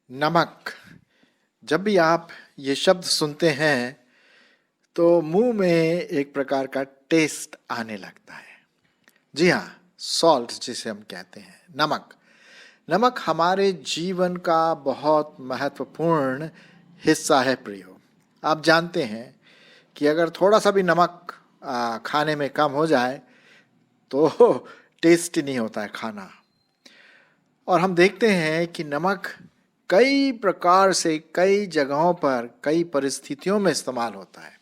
नमक। जब भी आप ये शब्द सुनते हैं तो मुंह में एक प्रकार का टेस्ट आने लगता है। जी हाँ, सॉल्ट जिसे हम कहते हैं, नमक। नमक हमारे जीवन का बहुत महत्वपूर्ण हिस्सा है प्रियो। आप जानते हैं कि अगर थोड़ा सा भी नमक खाने में कम हो जाए तो टेस्ट नहीं होता है खाना। और हम देखते हैं कि नमक कई प्रकार से कई जगहों पर कई परिस्थितियों में इस्तेमाल होता है।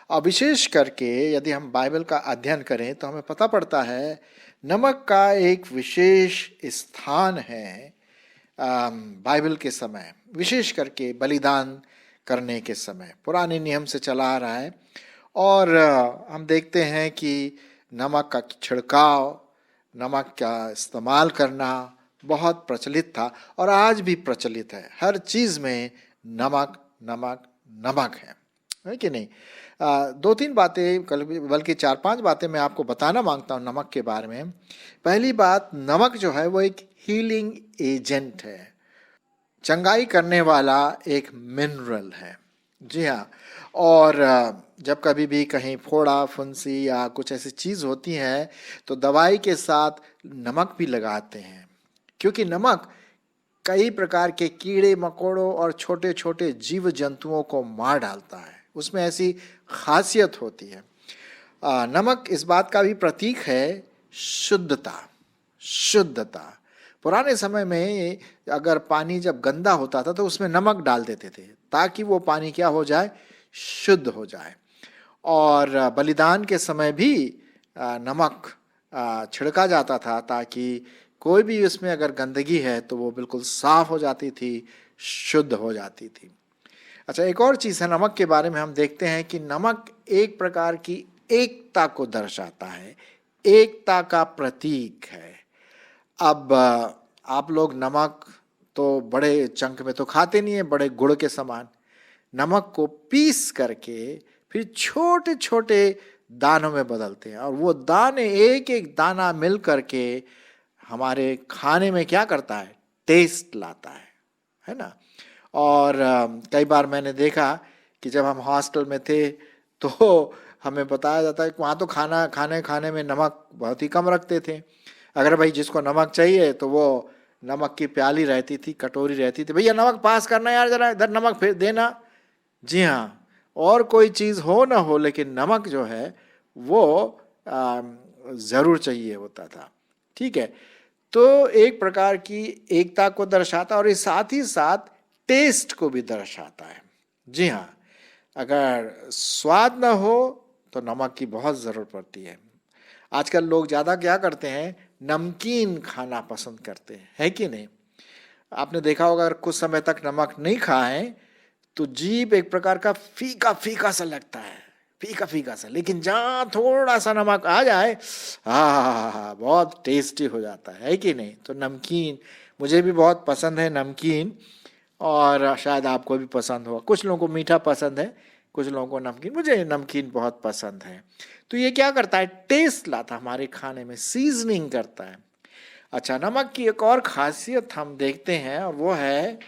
और विशेष करके यदि हम बाइबल का अध्ययन करें तो हमें पता पड़ता है नमक का एक विशेष स्थान है बाइबल के समय, विशेष करके बलिदान करने के समय पुराने नियम से चला आ रहा है। और हम देखते हैं कि नमक का छिड़काव, नमक का इस्तेमाल करना बहुत प्रचलित था और आज भी प्रचलित है। हर चीज़ में नमक नमक नमक है कि नहीं? दो तीन बातें बल्कि चार पांच बातें मैं आपको बताना मांगता हूँ नमक के बारे में। पहली बात, नमक जो है वो एक हीलिंग एजेंट है, चंगाई करने वाला एक मिनरल है। जी हाँ। और जब कभी भी कहीं फोड़ा फुंसी या कुछ ऐसी चीज़ होती है तो दवाई के साथ नमक भी लगाते हैं, क्योंकि नमक कई प्रकार के कीड़े मकोड़ों और छोटे छोटे जीव जंतुओं को मार डालता है। उसमें ऐसी खासियत होती है। नमक इस बात का भी प्रतीक है, शुद्धता। शुद्धता। पुराने समय में अगर पानी जब गंदा होता था तो उसमें नमक डाल देते थे ताकि वो पानी क्या हो जाए, शुद्ध हो जाए। और बलिदान के समय भी नमक छिड़का जाता था ताकि कोई भी उसमें अगर गंदगी है तो वो बिल्कुल साफ हो जाती थी, शुद्ध हो जाती थी। अच्छा, एक और चीज़ है नमक के बारे में, हम देखते हैं कि नमक एक प्रकार की एकता को दर्शाता है, एकता का प्रतीक है। अब आप लोग नमक तो बड़े चंक में तो खाते नहीं है, बड़े गुड़ के समान। नमक को पीस करके फिर छोटे छोटे दानों में बदलते हैं और वो दाने एक एक दाना मिल करके हमारे खाने में क्या करता है, टेस्ट लाता है ना। और कई बार मैंने देखा कि जब हम हॉस्टल में थे तो हमें बताया जाता है कि वहाँ तो खाने में नमक बहुत ही कम रखते थे। अगर भाई जिसको नमक चाहिए तो वो नमक की प्याली रहती थी, कटोरी रहती थी, भैया नमक पास करना यार, जरा इधर नमक फिर देना। जी हाँ, और कोई चीज़ हो ना हो लेकिन नमक जो है वो ज़रूर चाहिए होता था। ठीक है, तो एक प्रकार की एकता को दर्शाता और इस साथ ही साथ टेस्ट को भी दर्शाता है। जी हाँ, अगर स्वाद ना हो तो नमक की बहुत ज़रूरत पड़ती है। आजकल लोग ज़्यादा क्या करते हैं, नमकीन खाना पसंद करते हैं, है कि नहीं? आपने देखा होगा अगर कुछ समय तक नमक नहीं खाएं तो जीभ एक प्रकार का फीका फीका सा लगता है, फीका फीका सा। लेकिन जहाँ थोड़ा सा नमक आ जाए, हाँ, बहुत टेस्टी हो जाता है कि नहीं? तो नमकीन मुझे भी बहुत पसंद है, नमकीन। और शायद आपको भी पसंद होगा। कुछ लोगों को मीठा पसंद है, कुछ लोगों को नमकीन। मुझे नमकीन बहुत पसंद है। तो ये क्या करता है, टेस्ट लाता है हमारे खाने में, सीजनिंग करता है। अच्छा, नमक की एक और खासियत हम देखते हैं और वो है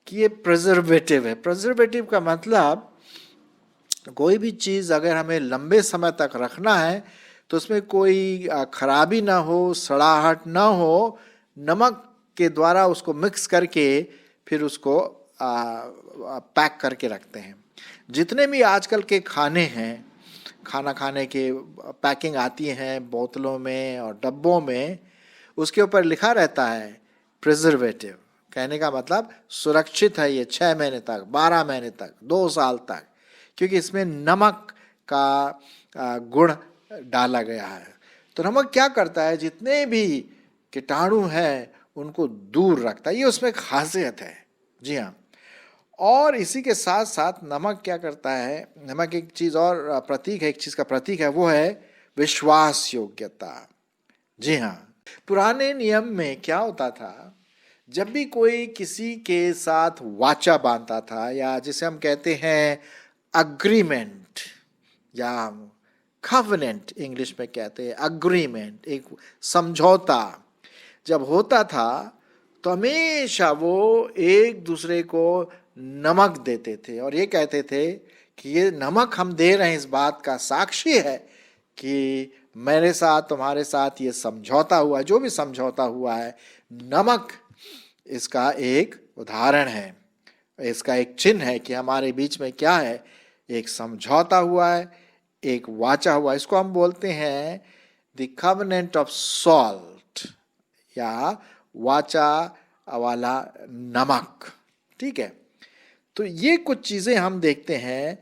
कि ये प्रिजर्वेटिव है। प्रिजर्वेटिव का मतलब कोई भी चीज़ अगर हमें लंबे समय तक रखना है तो उसमें कोई खराबी ना हो, सड़ाहट ना हो, नमक के द्वारा उसको मिक्स करके फिर उसको पैक करके रखते हैं। जितने भी आजकल के खाने हैं, खाना खाने के पैकिंग आती हैं बोतलों में और डब्बों में, उसके ऊपर लिखा रहता है प्रिजर्वेटिव। कहने का मतलब सुरक्षित है ये 6 महीने तक, 12 महीने तक, 2 साल तक, क्योंकि इसमें नमक का गुण डाला गया है। तो नमक क्या करता है, जितने भी कीटाणु हैं उनको दूर रखता है, ये उसमें खासियत है। जी हाँ, और इसी के साथ साथ नमक क्या करता है, नमक एक चीज़ और प्रतीक है, एक चीज़ का प्रतीक है, वो है विश्वास योग्यता। जी हाँ, पुराने नियम में क्या होता था, जब भी कोई किसी के साथ वाचा बांधता था या जिसे हम कहते हैं अग्रीमेंट या कवेनेंट इंग्लिश में कहते हैं, अग्रीमेंट, एक समझौता जब होता था तो हमेशा वो एक दूसरे को नमक देते थे और ये कहते थे कि ये नमक हम दे रहे हैं इस बात का साक्षी है कि मेरे साथ तुम्हारे साथ ये समझौता हुआ, जो भी समझौता हुआ है, नमक इसका एक उदाहरण है, इसका एक चिन्ह है कि हमारे बीच में क्या है, एक समझौता हुआ है, एक वाचा हुआ। इसको हम बोलते हैं द कवेनेंट ऑफ सॉल्ट या वाचा वाला नमक। ठीक है, तो ये कुछ चीजें हम देखते हैं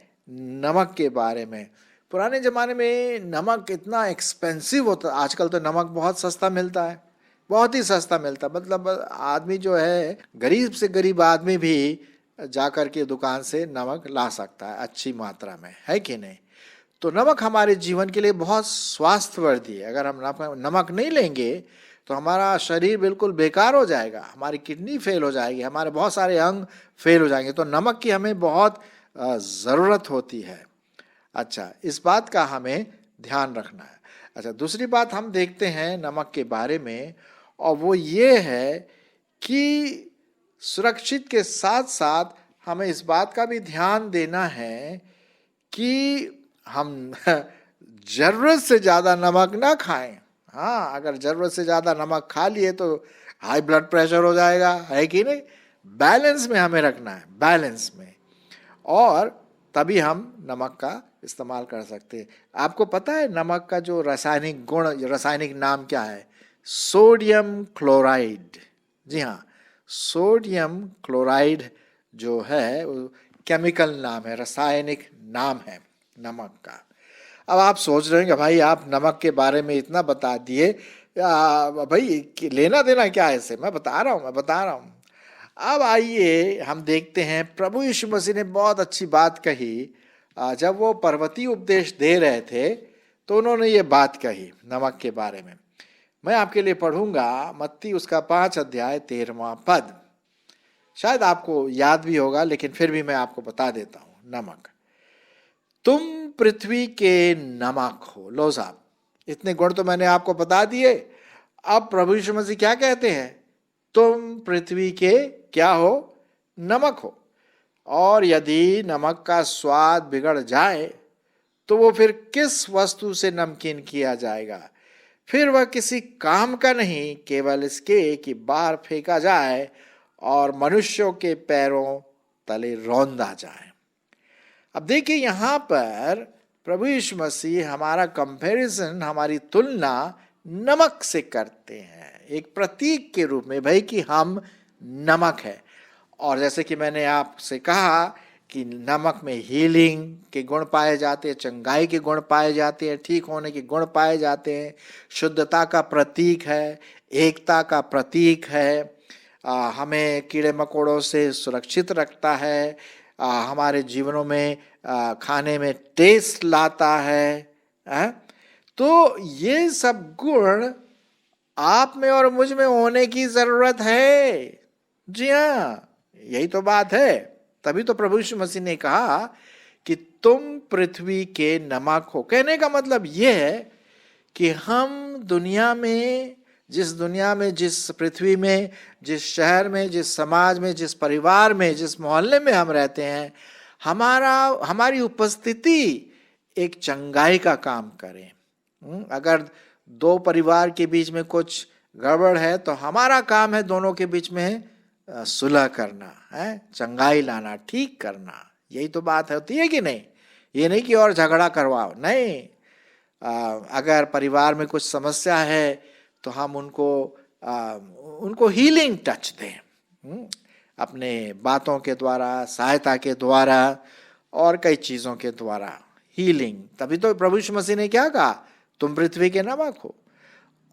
नमक के बारे में। पुराने जमाने में नमक इतना एक्सपेंसिव होता, आजकल तो नमक बहुत सस्ता मिलता है, बहुत ही सस्ता मिलता, मतलब आदमी जो है, गरीब से गरीब आदमी भी जाकर के दुकान से नमक ला सकता है अच्छी मात्रा में, है कि नहीं। तो नमक हमारे जीवन के लिए बहुत स्वास्थ्यवर्धी है। अगर हम नमक नहीं लेंगे तो हमारा शरीर बिल्कुल बेकार हो जाएगा, हमारी किडनी फेल हो जाएगी, हमारे बहुत सारे अंग फेल हो जाएंगे। तो नमक की हमें बहुत ज़रूरत होती है। अच्छा, इस बात का हमें ध्यान रखना है। अच्छा, दूसरी बात हम देखते हैं नमक के बारे में, और वो ये है कि सुरक्षित के साथ साथ हमें इस बात का भी ध्यान देना है कि हम जरूरत से ज़्यादा नमक ना खाएं। हाँ, अगर जरूरत से ज़्यादा नमक खा लिए तो हाई ब्लड प्रेशर हो जाएगा, है कि नहीं। बैलेंस में हमें रखना है, बैलेंस में, और तभी हम नमक का इस्तेमाल कर सकते हैं। आपको पता है नमक का जो रासायनिक गुण, रासायनिक नाम क्या है? Sodium chloride. जी हाँ, सोडियम क्लोराइड जो है वो केमिकल नाम है, रासायनिक नाम है नमक का। अब आप सोच रहे हैं कि भाई आप नमक के बारे में इतना बता दिए, भाई लेना देना क्या है इससे? मैं बता रहा हूँ। अब आइए हम देखते हैं, प्रभु यीशु मसीह ने बहुत अच्छी बात कही। जब वो पर्वतीय उपदेश दे रहे थे तो उन्होंने ये बात कही नमक के बारे में। मैं आपके लिए पढ़ूंगा मत्ती उसका 5 अध्याय 13वां पद। शायद आपको याद भी होगा, लेकिन फिर भी मैं आपको बता देता हूं। नमक, तुम पृथ्वी के नमक हो। लो साहब, इतने गुण तो मैंने आपको बता दिए। अब प्रभु यीशु मसीह क्या कहते हैं? तुम पृथ्वी के क्या हो? नमक हो। और यदि नमक का स्वाद बिगड़ जाए तो वो फिर किस वस्तु से नमकीन किया जाएगा? फिर वह किसी काम का नहीं, केवल इसके कि बाहर फेंका जाए और मनुष्यों के पैरों तले रौंदा जाए। अब देखिए, यहां पर प्रभु यीशु मसीह हमारा कंपैरिजन, हमारी तुलना नमक से करते हैं, एक प्रतीक के रूप में, भाई कि हम नमक है। और जैसे कि मैंने आपसे कहा कि नमक में हीलिंग के गुण पाए जाते हैं, चंगाई के गुण पाए जाते हैं, ठीक होने के गुण पाए जाते हैं, शुद्धता का प्रतीक है, एकता का प्रतीक है, हमें कीड़े मकोड़ों से सुरक्षित रखता है, हमारे जीवनों में खाने में टेस्ट लाता है। तो ये सब गुण आप में और मुझ में होने की जरूरत है। जी हाँ, यही तो बात है। तभी तो प्रभु यीशु मसीह ने कहा कि तुम पृथ्वी के नमक हो। कहने का मतलब यह है कि हम दुनिया में, जिस पृथ्वी में, जिस शहर में, जिस समाज में, जिस परिवार में, जिस मोहल्ले में हम रहते हैं, हमारी उपस्थिति एक चंगाई का काम करे। अगर दो परिवार के बीच में कुछ गड़बड़ है तो हमारा काम है दोनों के बीच में सुलह करना है, चंगाई लाना, ठीक करना। यही तो बात होती है कि नहीं? ये नहीं कि और झगड़ा करवाओ, नहीं। अगर परिवार में कुछ समस्या है तो हम उनको हीलिंग टच दें, अपने बातों के द्वारा, सहायता के द्वारा और कई चीज़ों के द्वारा हीलिंग। तभी तो प्रभु यीशु मसीह ने क्या कहा? तुम पृथ्वी के नमक हो।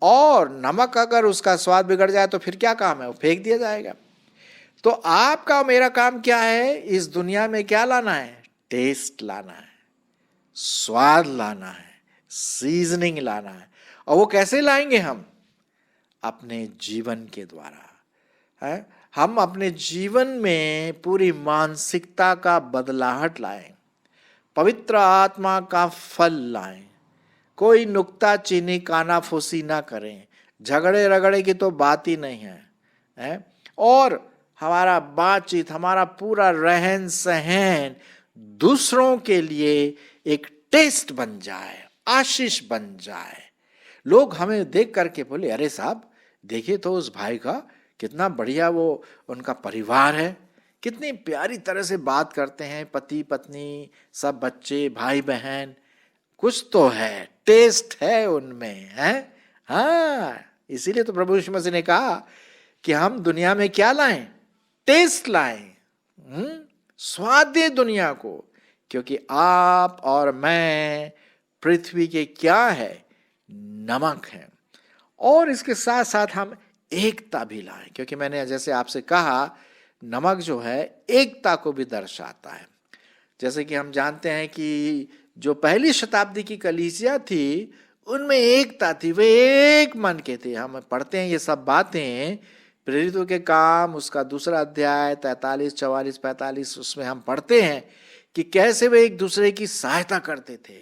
और नमक अगर उसका स्वाद बिगड़ जाए तो फिर क्या काम है? वो फेंक दिया जाएगा। तो आपका मेरा काम क्या है? इस दुनिया में क्या लाना है? टेस्ट लाना है, स्वाद लाना है, सीजनिंग लाना है। और वो कैसे लाएंगे? हम अपने जीवन के द्वारा है। हम अपने जीवन में पूरी मानसिकता का बदलाहट लाएं, पवित्र आत्मा का फल लाएं, कोई नुक्ता चीनी कानाफूसी ना करें, झगड़े रगड़े की तो बात ही नहीं है? और हमारा बातचीत, हमारा पूरा रहन सहन दूसरों के लिए एक टेस्ट बन जाए, आशीष बन जाए। लोग हमें देख करके बोले, अरे साहब देखिए तो उस भाई का कितना बढ़िया वो उनका परिवार है, कितनी प्यारी तरह से बात करते हैं, पति पत्नी सब बच्चे भाई बहन, कुछ तो है, टेस्ट है उनमें, है। हाँ, इसीलिए तो प्रभु यीशु मसीह ने कहा कि हम दुनिया में क्या लाएं? टेस्ट लाएं, स्वाद दे दुनिया को, क्योंकि आप और मैं पृथ्वी के क्या है? नमक है। और इसके साथ साथ हम एकता भी लाएं, क्योंकि मैंने जैसे आपसे कहा नमक जो है एकता को भी दर्शाता है। जैसे कि हम जानते हैं कि जो पहली शताब्दी की कलीसिया थी उनमें एकता थी, वे एक मन के थे। हम पढ़ते हैं ये सब बातें प्रेरितों के काम उसका 2 अध्याय 43, 44, 45, उसमें हम पढ़ते हैं कि कैसे वे एक दूसरे की सहायता करते थे,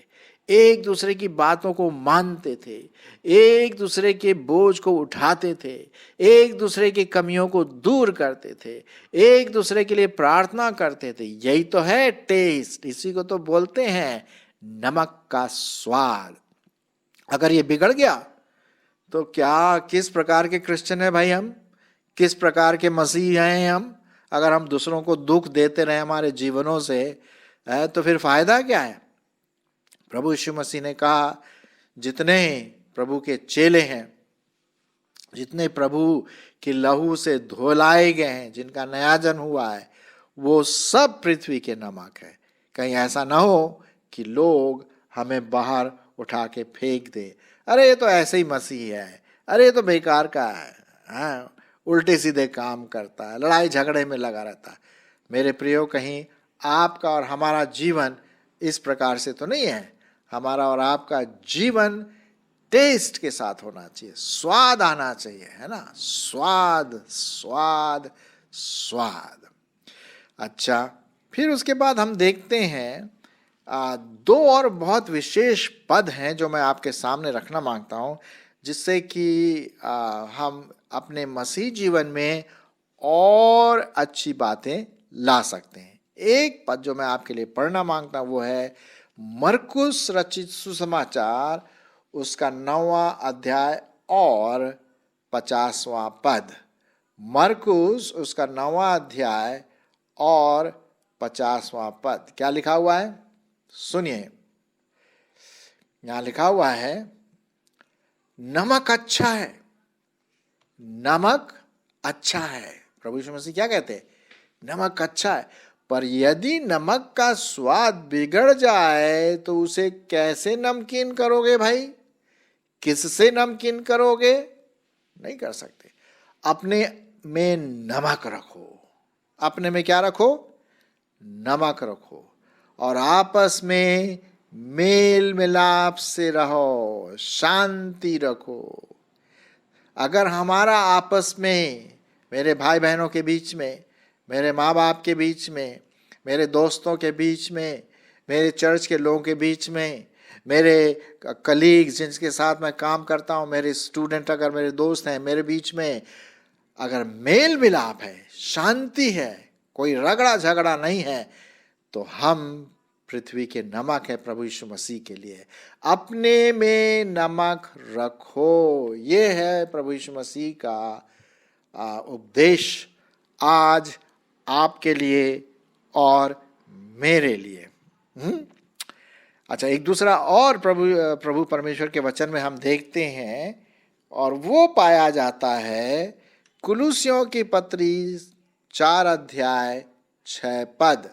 एक दूसरे की बातों को मानते थे, एक दूसरे के बोझ को उठाते थे, एक दूसरे की कमियों को दूर करते थे, एक दूसरे के लिए प्रार्थना करते थे। यही तो है टेस्ट, इसी को तो बोलते हैं नमक का स्वाद। अगर ये बिगड़ गया तो क्या, किस प्रकार के क्रिश्चियन है भाई हम, किस प्रकार के मसीह हैं हम? अगर हम दूसरों को दुख देते रहे हमारे जीवनों से, तो फिर फायदा क्या है? प्रभु यीशु मसीह ने कहा, जितने प्रभु के चेले हैं, जितने प्रभु के लहू से धोलाए गए हैं, जिनका नया जन्म हुआ है, वो सब पृथ्वी के नमक है। कहीं ऐसा ना हो कि लोग हमें बाहर उठा के फेंक दे, अरे ये तो ऐसे ही मसीह है, अरे ये तो बेकार का है, उल्टे सीधे काम करता है, लड़ाई झगड़े में लगा रहता है। मेरे प्रियो, कहीं आपका और हमारा जीवन इस प्रकार से तो नहीं है। हमारा और आपका जीवन टेस्ट के साथ होना चाहिए, स्वाद आना चाहिए, है ना? स्वाद स्वाद स्वाद। अच्छा, फिर उसके बाद हम देखते हैं 2 और बहुत विशेष पद हैं जो मैं आपके सामने रखना मांगता हूं, जिससे कि हम अपने मसीह जीवन में और अच्छी बातें ला सकते हैं। एक पद जो मैं आपके लिए पढ़ना मांगता हूं वो है मरकुस रचित सुसमाचार, उसका 9वां अध्याय और 50वां पद। मरकुस उसका 9वां अध्याय और 50वां पद। क्या लिखा हुआ है? सुनिए, यहां लिखा हुआ है, नमक अच्छा है, नमक अच्छा है। प्रभु यीशु मसीह क्या कहते हैं? नमक अच्छा है, पर यदि नमक का स्वाद बिगड़ जाए तो उसे कैसे नमकीन करोगे भाई? किससे नमकीन करोगे? नहीं कर सकते। अपने में नमक रखो। अपने में क्या रखो? नमक रखो। और आपस में मेल मिलाप से रहो, शांति रखो। अगर हमारा आपस में, मेरे भाई बहनों के बीच में, मेरे माँ बाप के बीच में, मेरे दोस्तों के बीच में, मेरे चर्च के लोगों के बीच में, मेरे कलीग्स जिनके साथ मैं काम करता हूँ, मेरे स्टूडेंट अगर मेरे दोस्त हैं, मेरे बीच में अगर मेल मिलाप है, शांति है, कोई रगड़ा झगड़ा नहीं है, तो हम पृथ्वी के नमक है प्रभु यीशु मसीह के लिए। अपने में नमक रखो, ये है प्रभु यीशु मसीह का उपदेश आज आपके लिए और मेरे लिए। अच्छा, एक दूसरा और प्रभु परमेश्वर के वचन में हम देखते हैं, और वो पाया जाता है कुलुस्सियों की पत्री 4 अध्याय 6 पद।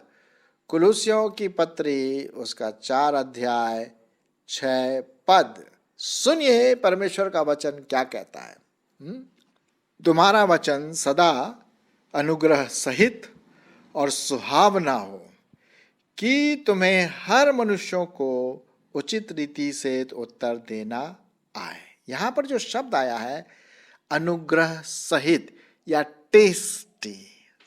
कुलुस्सियों की पत्री उसका 4 अध्याय 6 पद। सुनिए परमेश्वर का वचन क्या कहता है। तुम्हारा वचन सदा अनुग्रह सहित और सुहावना हो, कि तुम्हें हर मनुष्यों को उचित रीति से उत्तर देना आए। यहां पर जो शब्द आया है अनुग्रह सहित या टेस्टी,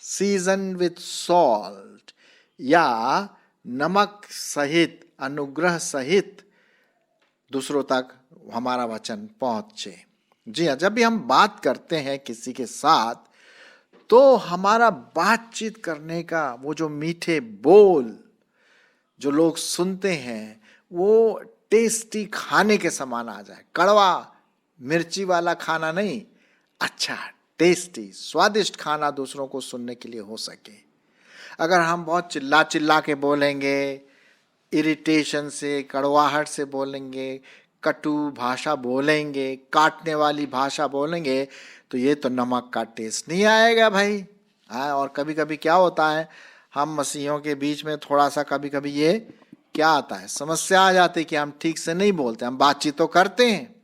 सीजन विथ सॉल्ट, या नमक सहित, अनुग्रह सहित, दूसरों तक हमारा वचन पहुंचे। जी हाँ, जब भी हम बात करते हैं किसी के साथ, तो हमारा बातचीत करने का वो जो मीठे बोल जो लोग सुनते हैं, वो टेस्टी खाने के समान आ जाए। कड़वा मिर्ची वाला खाना नहीं, अच्छा टेस्टी स्वादिष्ट खाना दूसरों को सुनने के लिए हो सके। अगर हम बहुत चिल्ला चिल्ला के बोलेंगे, इरिटेशन से, कड़वाहट से बोलेंगे, कटु भाषा बोलेंगे, काटने वाली भाषा बोलेंगे, तो ये तो नमक का टेस्ट नहीं आएगा भाई। हाँ, और कभी कभी क्या होता है, हम मसीहियों के बीच में थोड़ा सा कभी कभी ये क्या आता है, समस्या आ जाती है कि हम ठीक से नहीं बोलते। हम बातचीत तो करते हैं,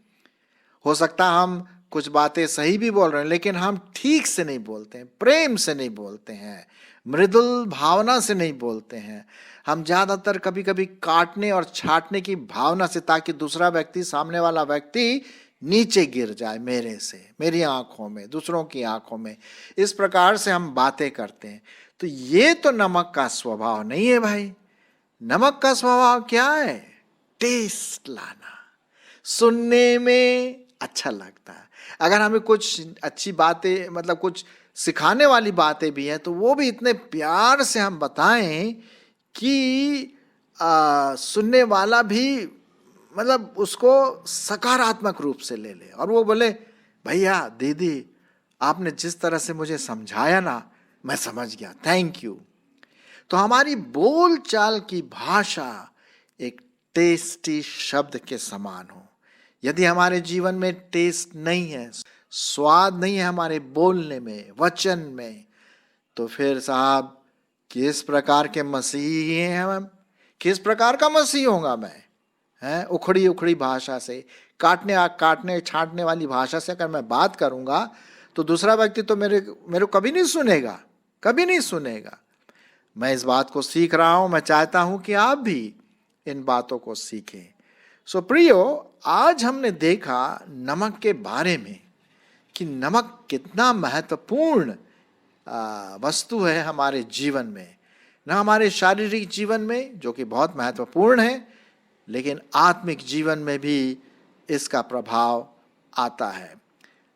हो सकता है हम कुछ बातें सही भी बोल रहे हैं, लेकिन हम ठीक से नहीं बोलते हैं, प्रेम से नहीं बोलते हैं, मृदुल भावना से नहीं बोलते हैं। हम ज्यादातर कभी कभी काटने और छाटने की भावना से, ताकि दूसरा व्यक्ति, सामने वाला व्यक्ति नीचे गिर जाए मेरे से, मेरी आंखों में, दूसरों की आंखों में, इस प्रकार से हम बातें करते हैं। तो ये तो नमक का स्वभाव नहीं है भाई। नमक का स्वभाव क्या है? टेस्ट लाना, सुनने में अच्छा लगता है। अगर हमें कुछ अच्छी बातें, मतलब कुछ सिखाने वाली बातें भी हैं, तो वो भी इतने प्यार से हम बताएं कि सुनने वाला भी मतलब उसको सकारात्मक रूप से ले ले, और वो बोले भैया दीदी आपने जिस तरह से मुझे समझाया ना, मैं समझ गया, थैंक यू। तो हमारी बोलचाल की भाषा एक टेस्टी शब्द के समान हो। यदि हमारे जीवन में टेस्ट नहीं है, स्वाद नहीं है हमारे बोलने में, वचन में, तो फिर साहब किस प्रकार के मसीही हैं हम? किस प्रकार का मसीह होगा मैं? हैं, उखड़ी उखड़ी भाषा से, काटने छांटने वाली भाषा से अगर मैं बात करूंगा, तो दूसरा व्यक्ति तो मेरे को कभी नहीं सुनेगा, कभी नहीं सुनेगा। मैं इस बात को सीख रहा हूं, मैं चाहता हूं कि आप भी इन बातों को सीखें। सो प्रियो, आज हमने देखा नमक के बारे में कि नमक कितना महत्वपूर्ण वस्तु है हमारे जीवन में, न हमारे शारीरिक जीवन में जो कि बहुत महत्वपूर्ण है, लेकिन आत्मिक जीवन में भी इसका प्रभाव आता है।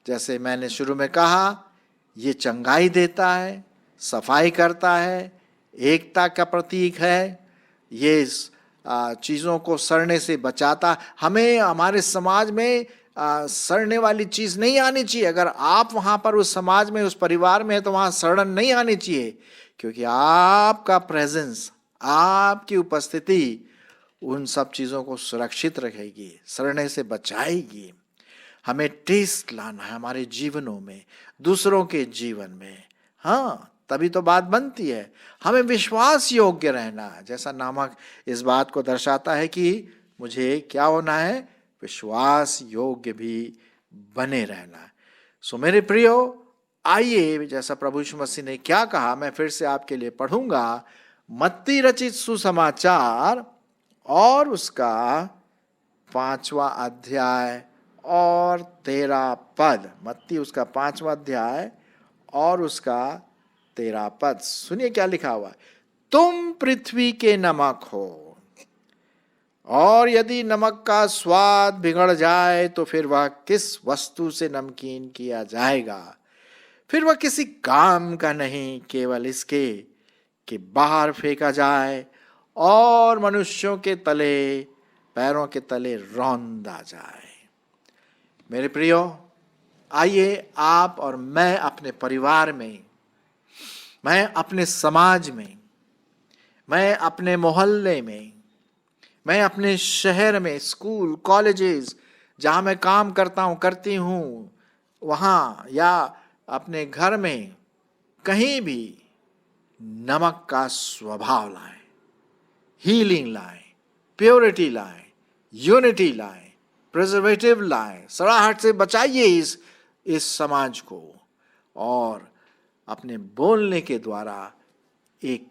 जैसे मैंने शुरू में कहा, ये चंगाई देता है, सफाई करता है, एकता का प्रतीक है, ये चीज़ों को सड़ने से बचाता। हमें हमारे समाज में सड़ने वाली चीज़ नहीं आनी चाहिए। अगर आप वहाँ पर उस समाज में, उस परिवार में है, तो वहाँ सड़न नहीं आनी चाहिए, क्योंकि आपका प्रेजेंस, आपकी उपस्थिति उन सब चीज़ों को सुरक्षित रखेगी, सड़ने से बचाएगी। हमें टेस्ट लाना है हमारे जीवनों में, दूसरों के जीवन में। हाँ, तभी तो बात बनती है। हमें विश्वास योग्य रहना है, जैसा नामक इस बात को दर्शाता है कि मुझे क्या होना है, विश्वास योग्य भी बने रहना है। सो मेरे प्रियो, आइए, जैसा प्रभु यीशु मसीह ने क्या कहा, मैं फिर से आपके लिए पढ़ूंगा। मत्ती रचित सुसमाचार और उसका 5वां अध्याय और 13 पद। मत्ती उसका 5वां अध्याय और उसका 13 पद। सुनिए क्या लिखा हुआ है। तुम पृथ्वी के नमक हो, और यदि नमक का स्वाद बिगड़ जाए तो फिर वह किस वस्तु से नमकीन किया जाएगा? फिर वह किसी काम का नहीं, केवल इसके कि बाहर फेंका जाए और मनुष्यों के तले, पैरों के तले रौंदा जाए। मेरे प्रियो, आइए आप और मैं अपने परिवार में, मैं अपने समाज में, मैं अपने मोहल्ले में, मैं अपने शहर में, स्कूल कॉलेजेस जहाँ मैं काम करता हूँ, करती हूँ, वहाँ या अपने घर में, कहीं भी नमक का स्वभाव लाएं, हीलिंग लाएं, प्योरिटी लाएं, यूनिटी लाएं, प्रिजर्वेटिव लाएं, सड़ाहट से बचाइए इस समाज को, और अपने बोलने के द्वारा एक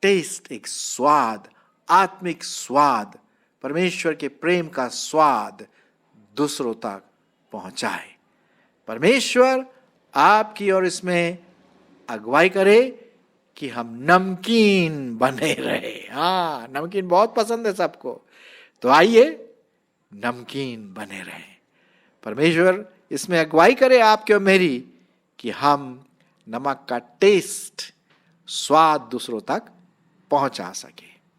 टेस्ट, एक स्वाद, आत्मिक स्वाद, परमेश्वर के प्रेम का स्वाद दूसरों तक पहुंचाए। परमेश्वर आपकी और इसमें अगुवाई करे कि हम नमकीन बने रहे। हाँ, नमकीन बहुत पसंद है सबको। तो आइए नमकीन बने रहें। परमेश्वर इसमें अगुवाई करे आपके और मेरी कि हम नमक का टेस्ट, स्वाद दूसरों तक पहुंचा सके।